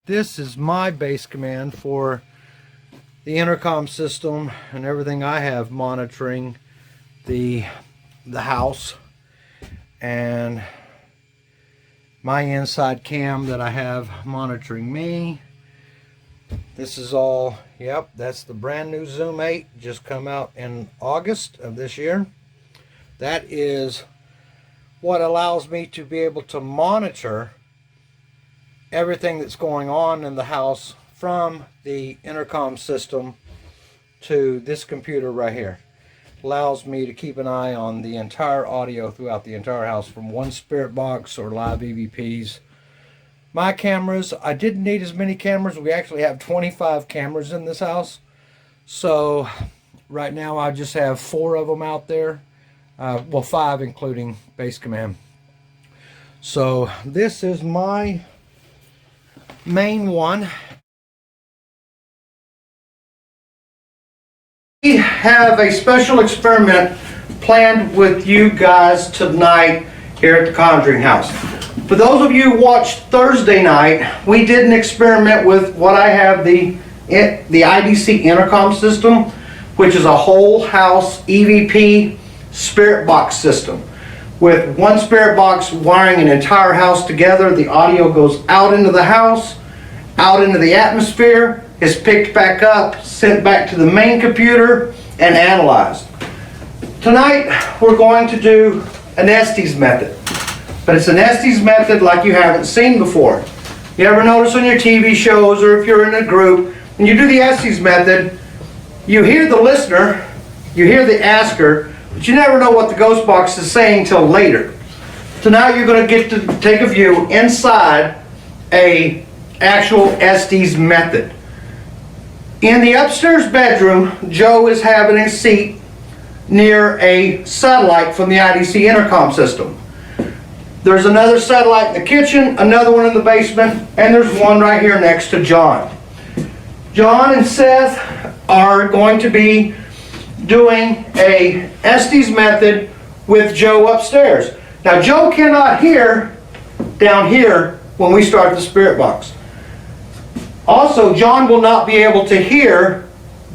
This is my base command for the intercom system and everything I have monitoring the house, and my inside cam that I have monitoring me. This is all, yep, that's the brand new Zoom 8, just come out in August of this year. That is what allows me to be able to monitor everything that's going on in the house from the intercom system to this computer right here. Allows me to keep an eye on the entire audio throughout the entire house from one spirit box or live EVPs. My cameras, I didn't need as many cameras. We actually have 25 cameras in this house. So right now I just have 4 of them out there. Well, 5 including base command. So this is my main one. We have a special experiment planned with you guys tonight here at the Conjuring House. For those of you who watched Thursday night, we did an experiment with what I have the IDC intercom system, which is a whole house EVP spirit box system. With one spirit box wiring an entire house together, the audio goes out into the house, out into the atmosphere, is picked back up, sent back to the main computer, and analyzed. Tonight, we're going to do an Estes method. But it's an Estes method like you haven't seen before. You ever notice on your TV shows, or if you're in a group, when you do the Estes method, you hear the listener, you hear the asker, but you never know what the ghost box is saying till later. Tonight you're going to get to take a view inside a actual Estes method. In the upstairs bedroom, Joe is having a seat near a satellite from the IDC intercom system. There's another satellite in the kitchen, another one in the basement, and there's one right here next to John. John and Seth are going to be doing a Estes method with Joe upstairs. Now Joe cannot hear down here when we start the spirit box. Also, John will not be able to hear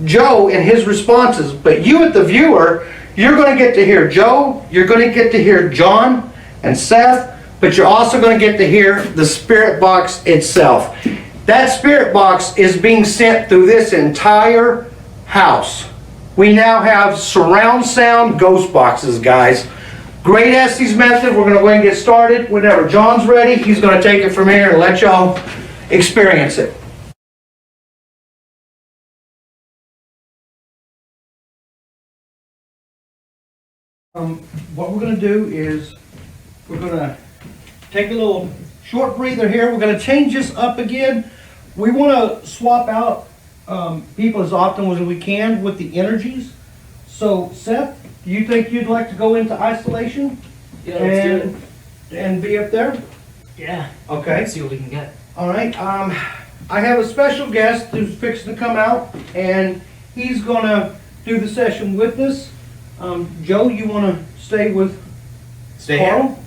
Joe in his responses, but you at the viewer, you're going to get to hear Joe, you're going to get to hear John and Seth, but you're also going to get to hear the spirit box itself. That spirit box is being sent through this entire house. We now have surround sound ghost boxes, guys. Great Estes method. We're going to go ahead and get started. Whenever John's ready, he's going to take it from here and let y'all experience it. What we're going to do is we're going to take a little short breather here. We're going to change this up again. We want to swap out people as often as we can with the energies. So Seth, do you think you'd like to go into isolation? Yeah, let's do it. And be up there? Yeah. Okay. Let's see what we can get. All right. I have a special guest who's fixing to come out, and he's going to do the session with us. Joe, you want to stay with Carl?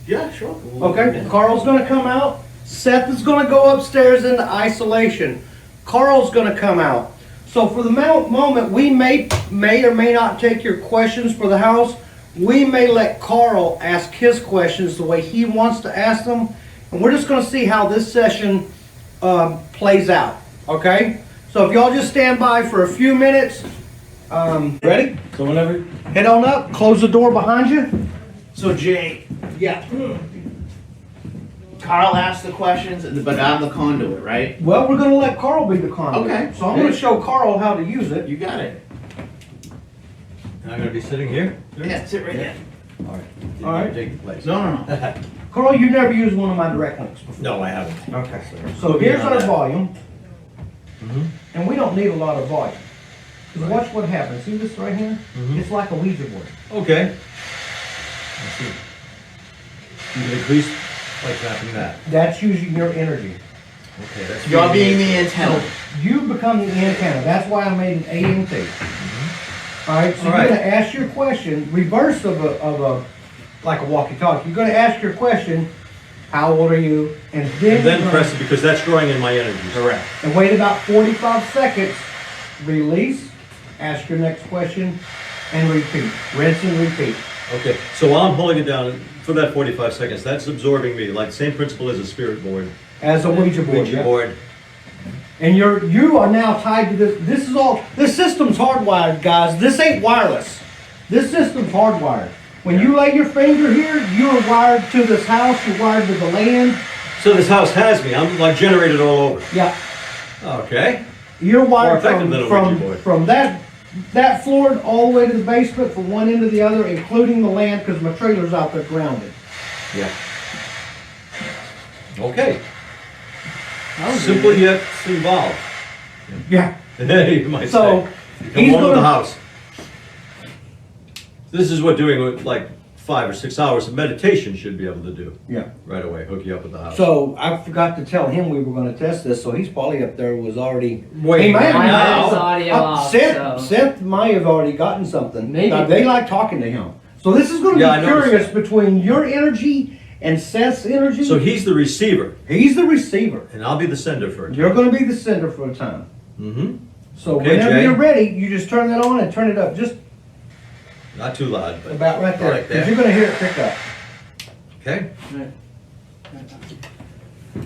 Yeah, sure. Okay. Carl's going to come out. Seth is going to go upstairs into isolation. Carl's going to come out. So for the moment, we may or may not take your questions for the house. We may let Carl ask his questions the way he wants to ask them. And we're just going to see how this session plays out. Okay? So if y'all just stand by for a few minutes. Ready? So whenever. Head on up. Close the door behind you. So Jay, Yeah. Carl asked the questions, but I'm the conduit, right? Well, we're going to let Carl be the conduit. Okay. So I'm going to show Carl how to use it. You got it. I'm going to be sitting here? Yeah, sit right there. All right. All right. Take the place. No. Carl, you've never used one of my direct links before. No, I haven't. Okay. So here's our volume. Mm-hmm. And we don't need a lot of volume. Because watch what happens. See this right here? Mhm. It's like a Ouija board. Okay. Let's see. You can increase like tapping that. That's using your energy. Okay, that's You're being the antenna. So you become the antenna. That's why I made an AMT. Mm-hmm. All right. So All you're right. going to ask your question, reverse of a like a walkie-talkie. You're going to ask your question, how old are you, and then. And then you're press gonna- it, because that's drawing in my energies. Correct. And wait about 45 seconds, release, ask your next question, and repeat. Rinse and repeat. Okay, so while I'm holding it down for that 45 seconds, that's absorbing me, like same principle as a spirit board. As a Ouija board. Ouija yeah. board. And you are now tied to this. This system's hardwired, guys. This ain't wireless. This system's hardwired. When you lay your finger here, you're wired to this house, you're wired to the land. So this house has me, I'm like generated all over. Yeah. Okay. You're wired effective than a Ouija board. from that floor all the way to the basement, from one end to the other, including the land, because my trailer's out there grounded. Yeah. Okay. Simple yet involved. Yeah. You might So, say. Come he's home to the gonna- house. This is what doing like 5 or 6 hours of meditation should be able to do. Yeah. Right away, hook you up with the house. So I forgot to tell him we were going to test this, so he's probably up there was already. Waiting He may have right been- now. His audio off, so. Seth might have already gotten something. Maybe. They like talking to him. So this is going to Yeah, I be noticed curious between your energy and Seth's energy. So he's the receiver, He's the receiver. and I'll be the sender for it. You're going to be the sender for a time. Mm-hmm. So Okay, whenever Jay. you're ready, you just turn that on and turn it up just Not too loud, but about right there. Like Because that. you're going to hear it pick up. Okay.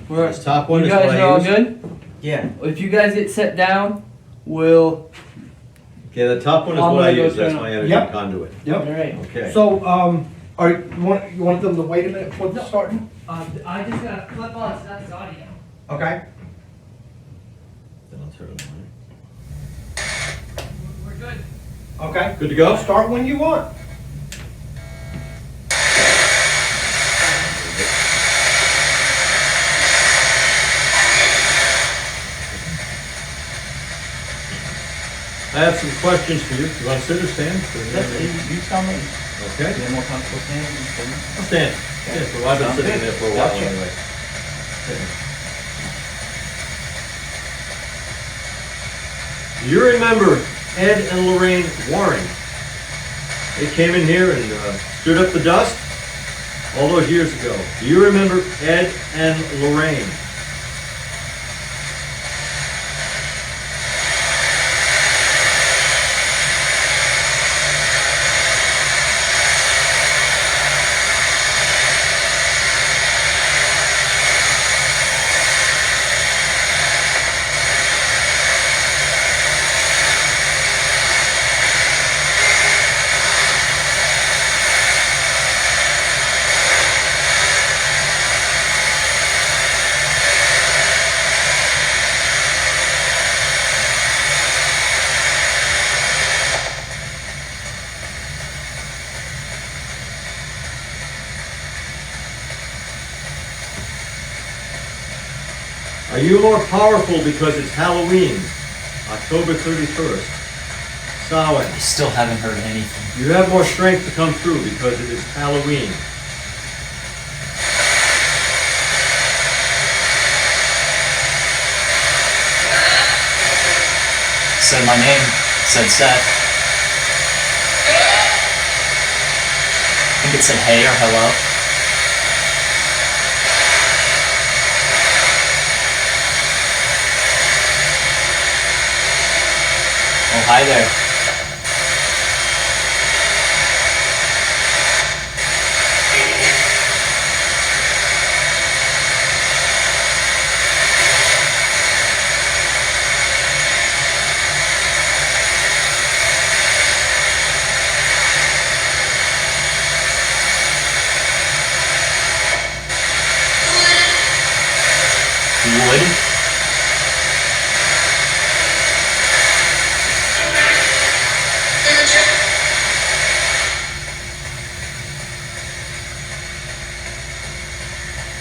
We're, This top one you is guys what I are all use. good? Yeah. If you guys get set down, we'll. Okay, the top one is I'm what I gonna go use. That's turn my on. energy Yep. conduit. Yep. Alright. Okay. So, you want them to wait a minute before the starting? I just gotta flip on Seth's audio. Okay. Then I'll turn it on. We're good. Okay. Good to go? Start when you want. I have some questions for you. You want to sit or stand? You tell me. Okay. You're more comfortable standing than sitting? I'll stand. Yeah, so I've been Sounds sitting good. there for a while Gotcha. anyway. Do you remember Ed and Lorraine Warren? They came in here and stirred up the dust all those years ago. Do you remember Ed and Lorraine? Are you more powerful because it's Halloween, October 31st? Samhain. I still haven't heard anything. You have more strength to come through because it is Halloween. Said my name, said Seth. I think it said hey or hello. Oh, hi there. Wood?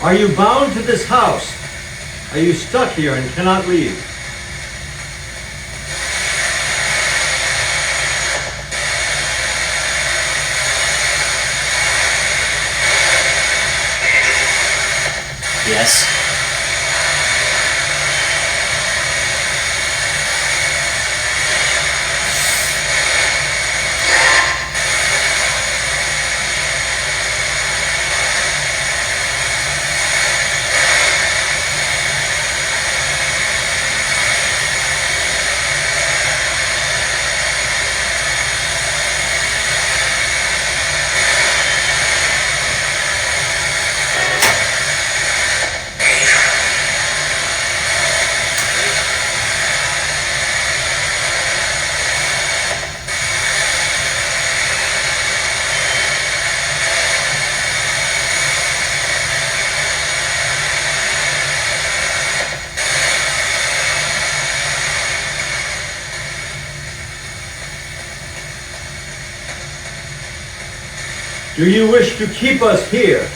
Are you bound to this house? Are you stuck here and cannot leave? Yes. Do you wish to keep us here?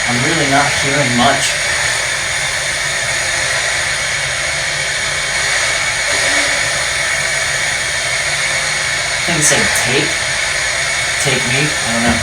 I'm really not hearing much. I think it said take. Take me? I don't know.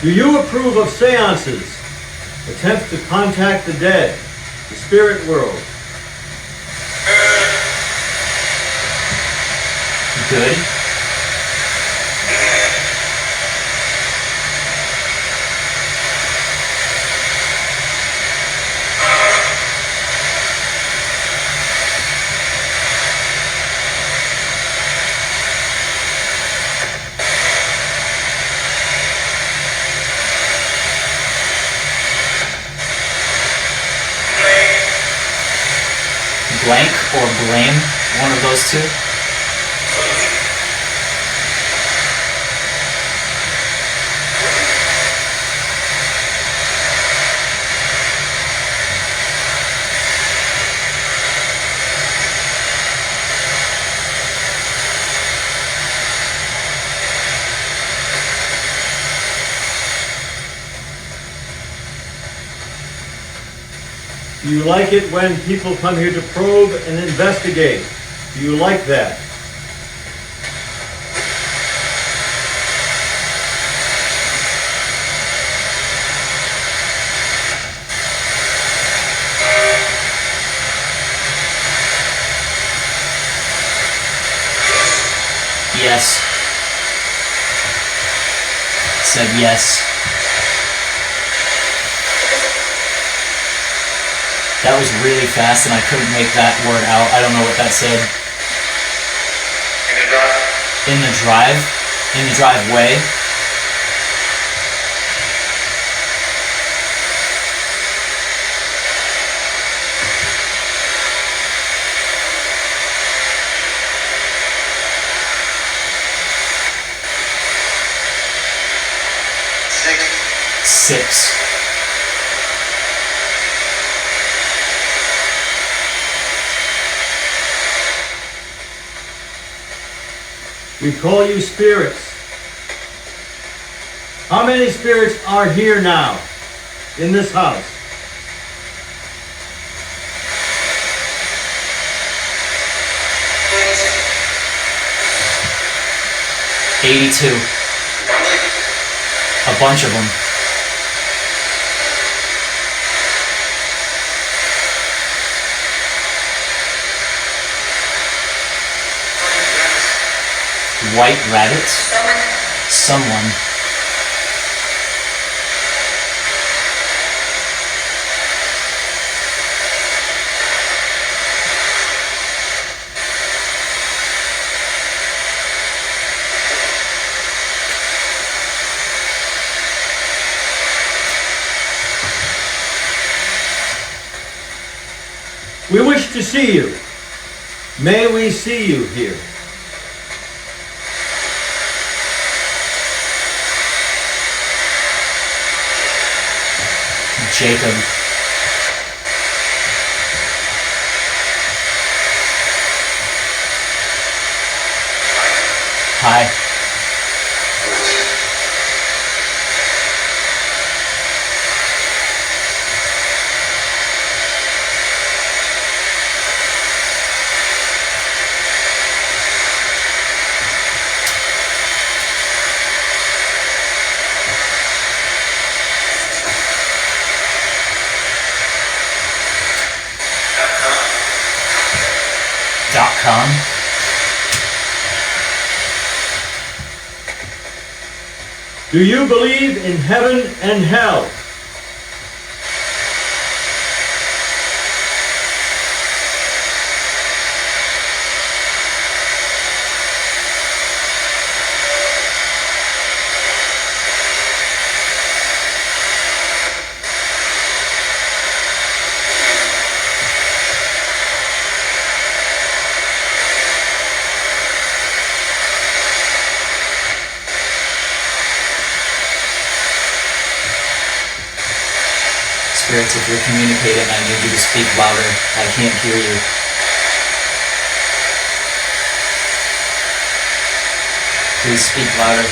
Do you approve of seances, attempts to contact the dead, the spirit world? Good. Blank or blame, one of those two. Do you like it when people come here to probe and investigate? Do you like that? Yes. Said yes. That was really fast and I couldn't make that word out. I don't know what that said. In the drive? In the driveway? Six. We call you spirits. How many spirits are here now in this house? $82. A bunch of them. White rabbits? Someone. We wish to see you. May we see you here? Jacob. Hi. .com. Do you believe in heaven and hell? Spirits, if you're communicating, I need you to speak louder. I can't hear you. Please speak louder.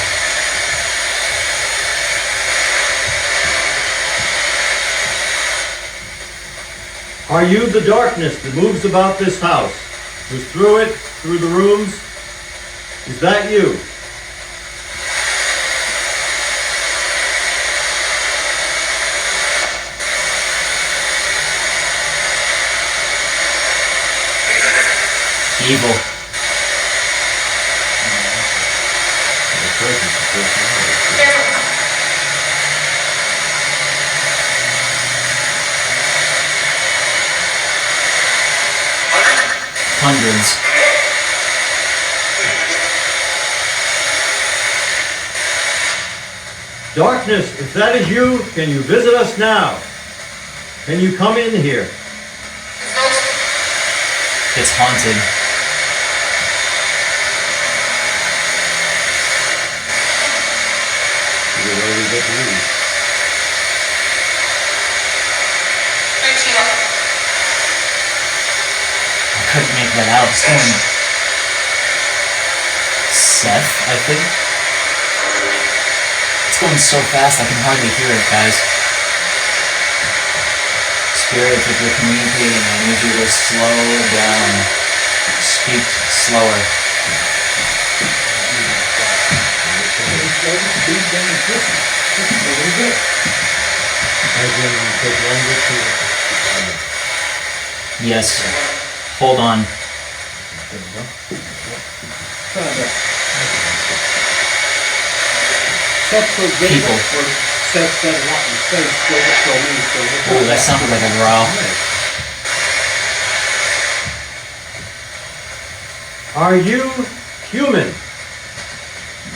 Are you the darkness that moves about this house? Who's through it, through the rooms? Is that you? Evil. Hundreds. Darkness, if that is you, can you visit us now? Can you come in here? It's haunted. I couldn't make that out. It's going Seth, I think. It's going so fast I can hardly hear it, guys. Spirits, if you're communicating, I need you to slow down. Speak slower. Yes. Hold on. People. Oh, that sounded like a growl. Are you human?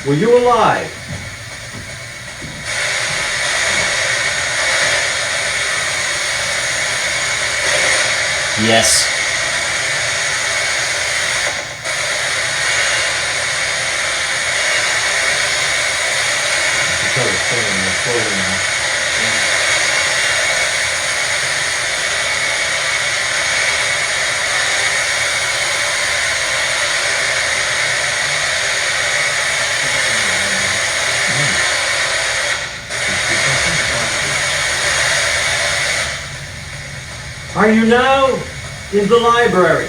Were you alive? Yes. Are you now in the library?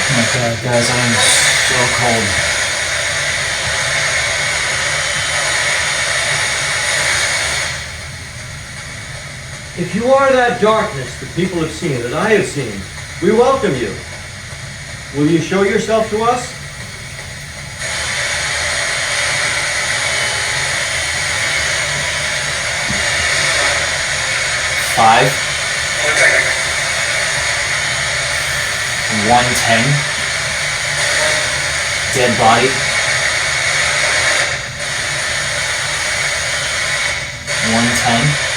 Oh my god, guys, I am so cold. If you are that darkness that people have seen, that I have seen, we welcome you. Will you show yourself to us? Five. 110. Dead body. 110.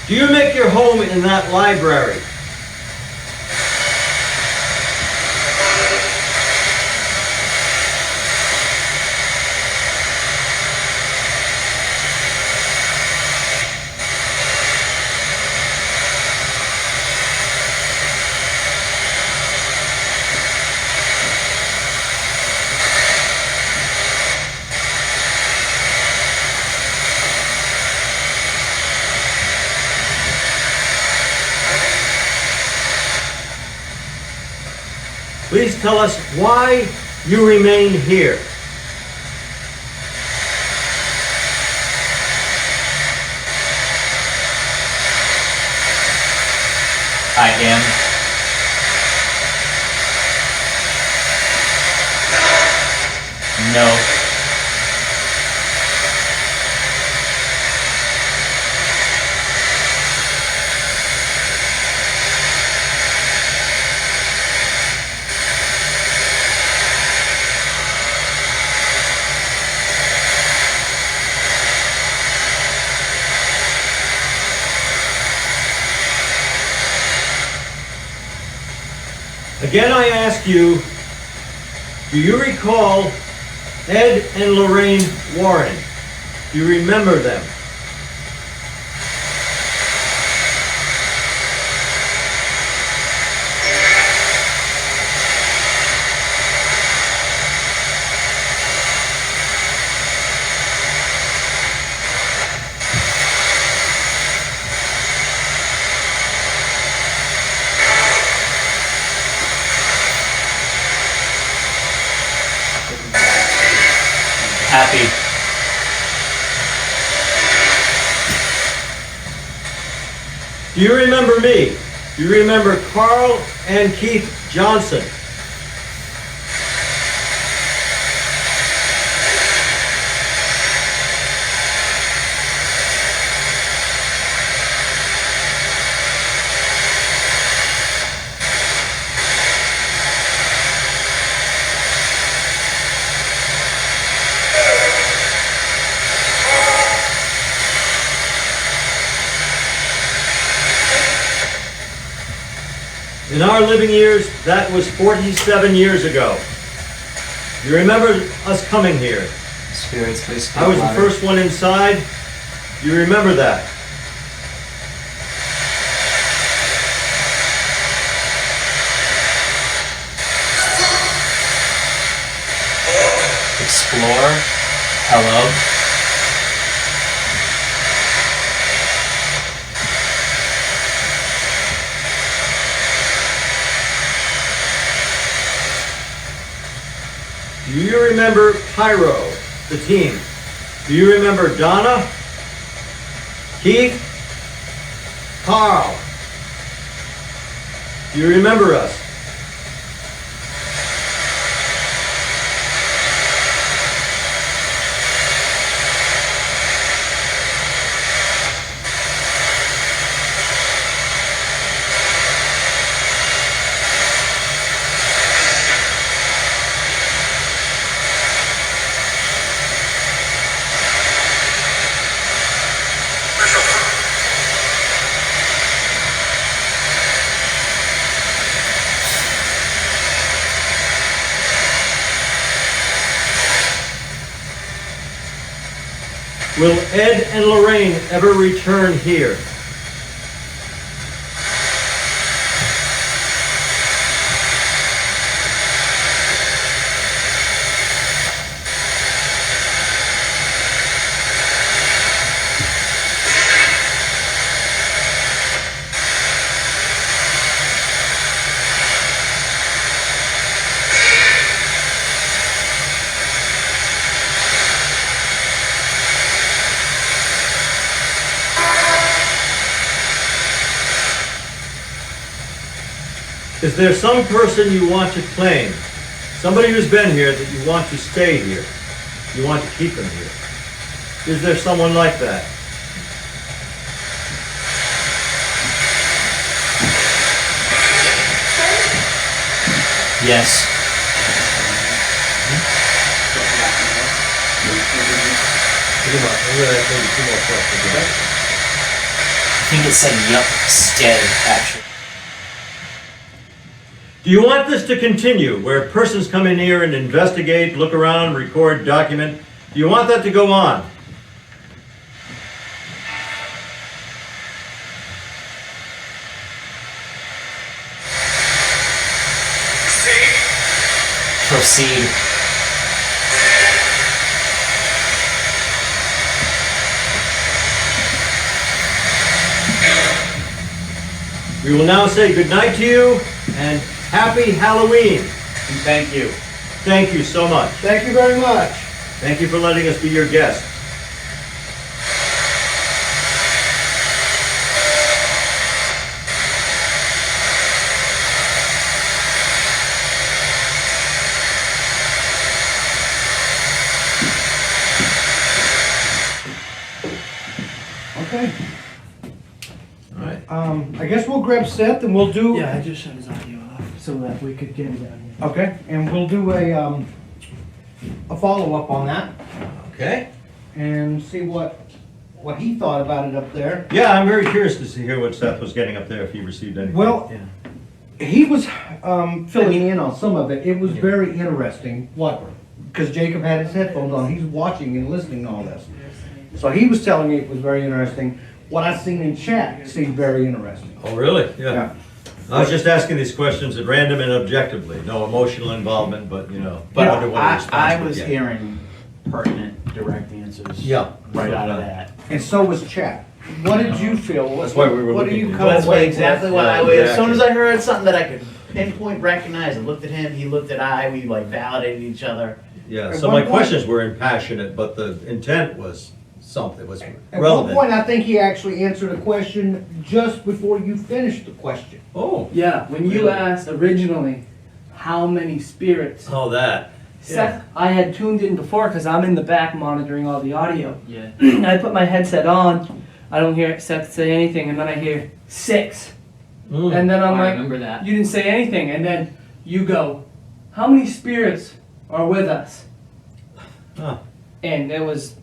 Do you make your home in that library? please tell us why you remain here. I am. No. Again, I ask you, do you recall Ed and Lorraine Warren? Do you remember them? Happy. Do you remember me? Do you remember Carl and Keith Johnson? In our living years, that was 47 years ago. You remember us coming here? Spirits, please speak I was the louder. first one inside. You remember that? Explore. Hello. Do you remember Pyro, the team? Do you remember Donna? Keith? Carl? Do you remember us? Will Ed and Lorraine ever return here? Is there some person you want to claim? Somebody who's been here that you want to stay here? You want to keep them here? Is there someone like that? Yes. Pretty much. I'm gonna ask maybe 2 more questions. I think it said yup instead, actually. Do you want this to continue, where persons come in here and investigate, look around, record, document? Do you want that to go on? Proceed. We will now say goodnight to you and happy Halloween. And thank you. Thank you so much. Thank you very much. Thank you for letting us be your guest. Okay. All right. I guess we'll grab Seth and we'll do. Yeah, I just shut his audio off so that we could get him down here. Okay, and we'll do a follow-up on that Okay. and see what he thought about it up there. Yeah, I'm very curious to hear what Seth was getting up there, if he received anything. Well, he was filling in on some of it. It was very interesting. What? Because Jacob had his headphones on. He's watching and listening to all this. So he was telling me it was very interesting. What I seen in chat seemed very interesting. Oh, really? Yeah. I was just asking these questions at random and objectively, no emotional involvement, but you know. But wonder what a response I would was get. hearing pertinent, direct answers. Yeah. Right out of that. And so was chat. What did you feel? That's why we were What do looking you to come do That's away what with? exactly what I Yeah, was. As soon exactly. as I heard something that I could pinpoint, recognize, I looked at him, he looked at I, we like validated each other. Yeah, At so one my point- questions were impassionate, but the intent was something, was At one relevant. point, I think he actually answered a question just before you finished the question. Oh, Yeah, when you Really? asked originally how many spirits, oh, that. Seth, I had tuned in before because I'm in the back monitoring all the audio. Yeah. I put my headset on, I don't hear Seth say anything, and then I hear 6. Mm. And then I'm I like, remember that. you didn't say anything, and then you go, how many spirits are with us? Huh. And it was,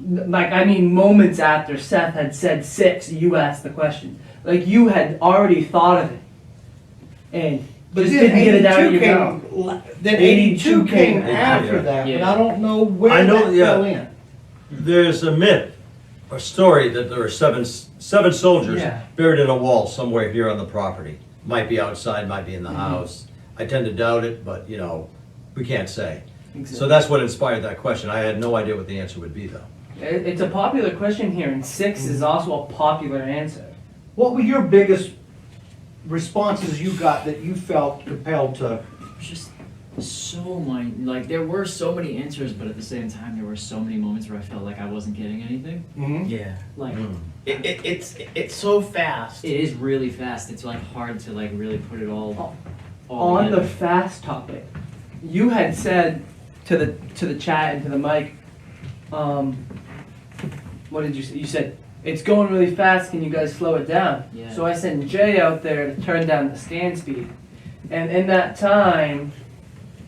like, I mean, moments after Seth had said 6, you asked the question. Like, you had already thought of it. And just then didn't get it out of 82 your mouth. Then 82 came 82 after yeah. that, but Yeah. I don't know where I know, that yeah. fell in. There's a myth, or story that there are seven soldiers Yeah. buried in a wall somewhere here on the property. Might be outside, might be in the house. I tend to doubt it, but you know, we can't say. So that's what inspired that question. I had no idea what the answer would be though. It's a popular question here, and 6 is also a popular answer. What were your biggest responses you got that you felt compelled to? Just so many, like there were so many answers, but at the same time there were so many moments where I felt like I wasn't getting anything. Yeah. Like It's so fast. it is really fast. It's like hard to like really put it all On the together. fast topic, you had said to the chat and to the mic, what did you say? You said, it's going really fast, can you guys slow it down? Yeah. So I sent Jay out there to turn down the scan speed. And in that time,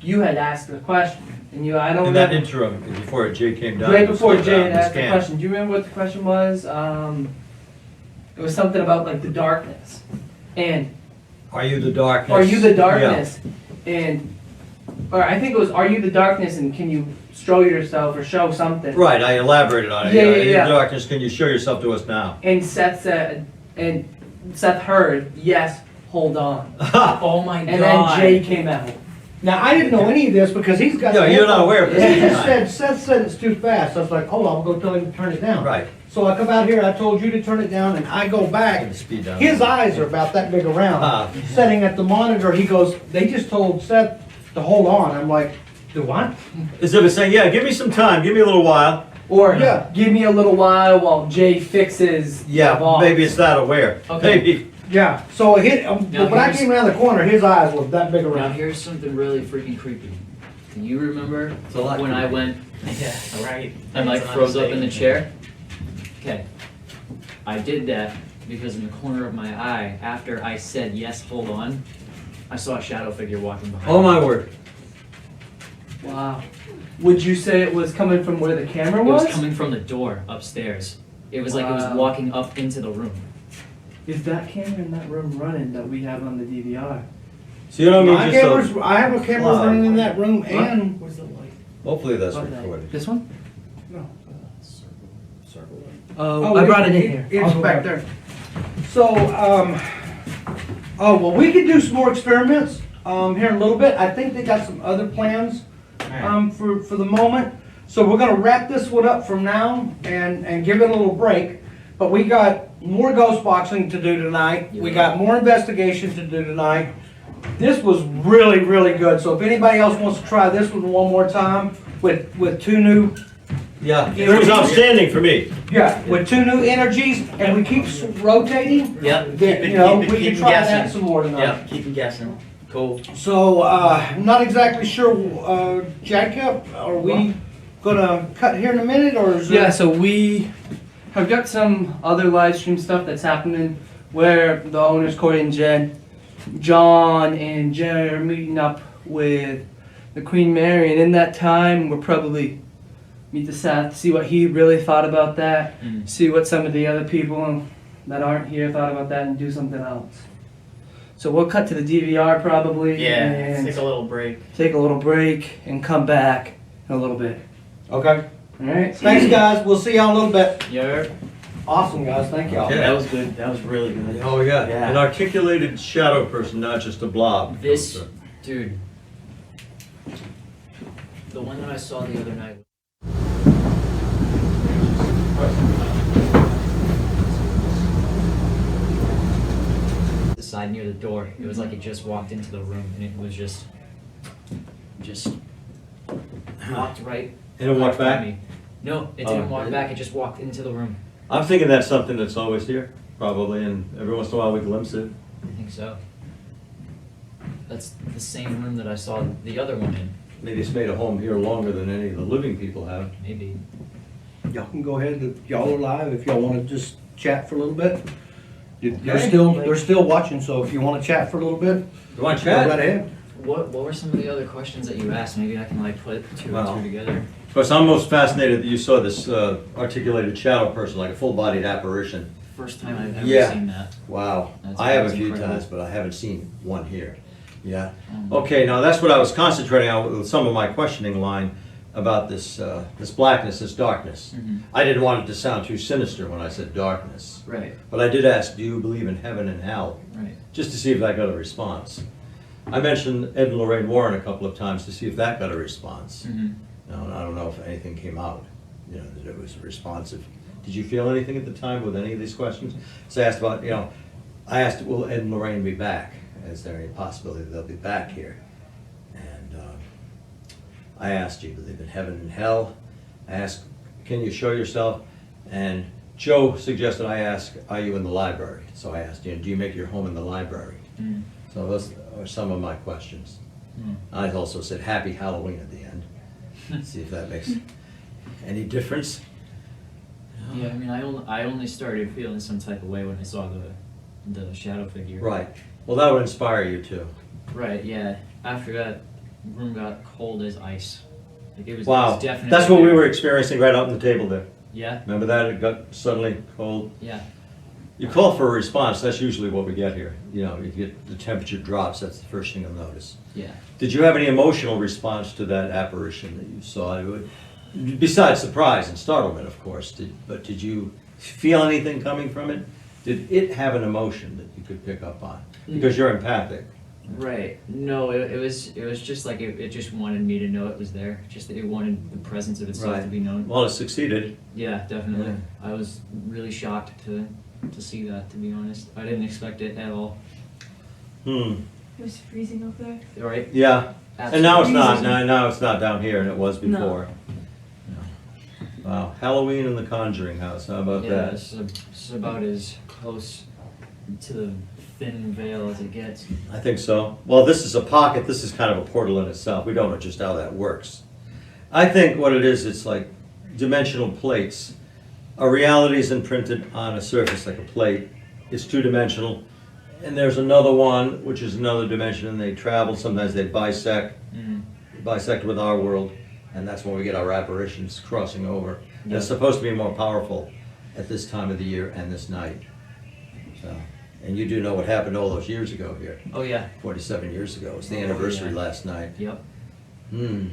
you had asked the question. And I don't In that remember. interim, before Jay came down. Right to before slow Jay down had the asked the scan. question, do you remember what the question was? It was something about like the darkness. And Are you the darkness? are you the Yeah. darkness? And, or I think it was, are you the darkness and can you show yourself or show something? Right, I elaborated on it. Yeah, Are yeah, you the yeah. darkness, can you show yourself to us now? And Seth said, and Seth heard, yes, hold on. Oh my And god. then Jay came out. Now, I didn't know any of this because he's got. No, the you're not aware of this. He just said, Seth said it's too fast. I was like, hold on, I'll go tell him to turn it down. Right. So I come out here, I told you to turn it down, and I go back. And speed down. His eyes are about that big around. Ah. Sitting at the monitor, he goes, they just told Seth to hold on. I'm like, do what? As if it's saying, yeah, give me some time, give me a little while. Or Yeah. give me a little while Jay fixes the Yeah, box. maybe it's that aware. Okay. Maybe. Yeah, so it hit, Now when I here's- came around the corner, his eyes were that big Now around. here's something really freaking creepy. Do you remember It's a lot when I creepy. went Yeah, right. and like That's an froze up in the understatement. chair? Okay. I did that because in the corner of my eye, after I said yes, hold on, I saw a shadow figure walking behind Oh me. my word. Wow. Would you say it was coming from where the camera It was? was coming from the door upstairs. It was like it was Wow. walking up into the room. Is that camera in that room running that we have on the DVR? So you don't mean My just cameras, so, I have a camera Wow. running in that room and, Where's the light? hopefully that's Okay. recorded. This one? Circle. Oh, I brought it in here. It's I'll go back there. So, oh, well, we could do some more experiments, here in a little bit. I think they got some other plans, for the moment. So we're gonna wrap this one up from now and give it a little break. But we got more ghost boxing to do tonight. We got more investigation to do tonight. This was really, really good. So if anybody else wants to try this one more time with two new, Yeah, it was outstanding for me. with two new energies, and we keep rotating, Yep. then, you know, we can try that some more tonight. Yep, keep it guessing. Cool. So, I'm not exactly sure, Jacob, are we gonna cut here in a minute, or is Yeah, there? so we have got some other live stream stuff that's happening where the owners, Corey and John and Jerry are meeting up with the Queen Mary, and in that time we'll probably meet the Seth, see what he really thought about that, see what some of the other people that aren't here thought about that, and do something else. So we'll cut to the DVR probably, Yeah, and take a little break. take a little break and come back in a little bit. Okay. Alright? Thanks, guys. We'll see y'all in a little bit. Yeah. Awesome, guys. Thank y'all. Okay. That was good. That was really good. Oh, yeah, Yeah. an articulated shadow person, not just a blob. This, dude, the one that I saw the other night. The side near the door, it was like it just walked into the room, and it was just walked right. And it walked by back? me. No, it Oh, didn't walk it- back. It just walked into the room. I'm thinking that's something that's always here, probably, and every once in a while we glimpse it. I think so. That's the same room that I saw the other one in. Maybe it's made a home here longer than any of the living people have. Maybe. Y'all can go ahead, if y'all are live, if y'all wanna just chat for a little bit. They're Okay. still watching, so if you wanna chat for a little bit, You want to go right chat? ahead. What were some of the other questions that you asked? Maybe I can like put two Well. and two together. Of course, I'm most fascinated that you saw this articulated shadow person, like a full-bodied apparition. First time I've ever Yeah. seen that. Wow. That's- I have a that's few incredible. times, but I haven't seen one here. Yeah. Um, Okay, now that's what I was concentrating on with some of my questioning line about this blackness, this darkness. Mhm. I didn't want it to sound too sinister when I said darkness. Right, But I did ask, do you believe in heaven and hell? right. Just to see if I got a response. I mentioned Ed and Lorraine Warren a couple of times to see if that got a response. Mhm. No, and I don't know if anything came out, you know, that it was responsive. Did you feel anything at the time with any of these questions? So I asked about, you know, I asked, will Ed and Lorraine be back? Is there any possibility that they'll be back here? And I asked, do you believe in heaven and hell? I asked, can you show yourself? And Joe suggested I ask, are you in the library? So I asked, you know, do you make your home in the library? Mm. So those are some of my questions. Mm. I also said happy Halloween at the end. See if that makes any difference. Yeah, I mean, I only started feeling some type of way when I saw the shadow figure. Right. Well, that would inspire you too. Right, yeah. After that, room got cold as ice. Like it was, it Wow. was definitely. That's what we were experiencing right out on the table there. Yeah, Remember that? It got suddenly cold. yeah. You call for a response, that's usually what we get here. You know, you get the temperature drops, that's the first thing you'll notice. Yeah. Did you have any emotional response to that apparition that you saw? It would, besides surprise and startlement, of course, but did you feel anything coming from it? Did it have an emotion that you could pick up on? Because you're empathic. Right. No, it was just like it just wanted me to know it was there. Just that it wanted the presence of itself Right. to be known. Well, it succeeded. Yeah, definitely. Yeah. I was really shocked to see that, to be honest. I didn't expect it at all. Hmm. It was freezing up there. Right? Yeah. And now it's not. Absolutely. Now it's not down here, and it was No. before. Wow. Halloween in the Conjuring house. How about Yeah, that? it's about as close to the thin veil as it gets. I think so. Well, this is a pocket. This is kind of a portal in itself. We don't know just how that works. I think what it is, it's like dimensional plates. Our reality is imprinted on a surface like a plate. It's two-dimensional. And there's another one, which is another dimension, and they travel. Sometimes they bisect with our world, and that's when we get our apparitions crossing over. And it's supposed to be more powerful at this time of the year and this night. So, and you do know what happened all those years ago here. Oh yeah. 47 years ago. It was the Oh, anniversary yeah. last night. Yep. Hmm.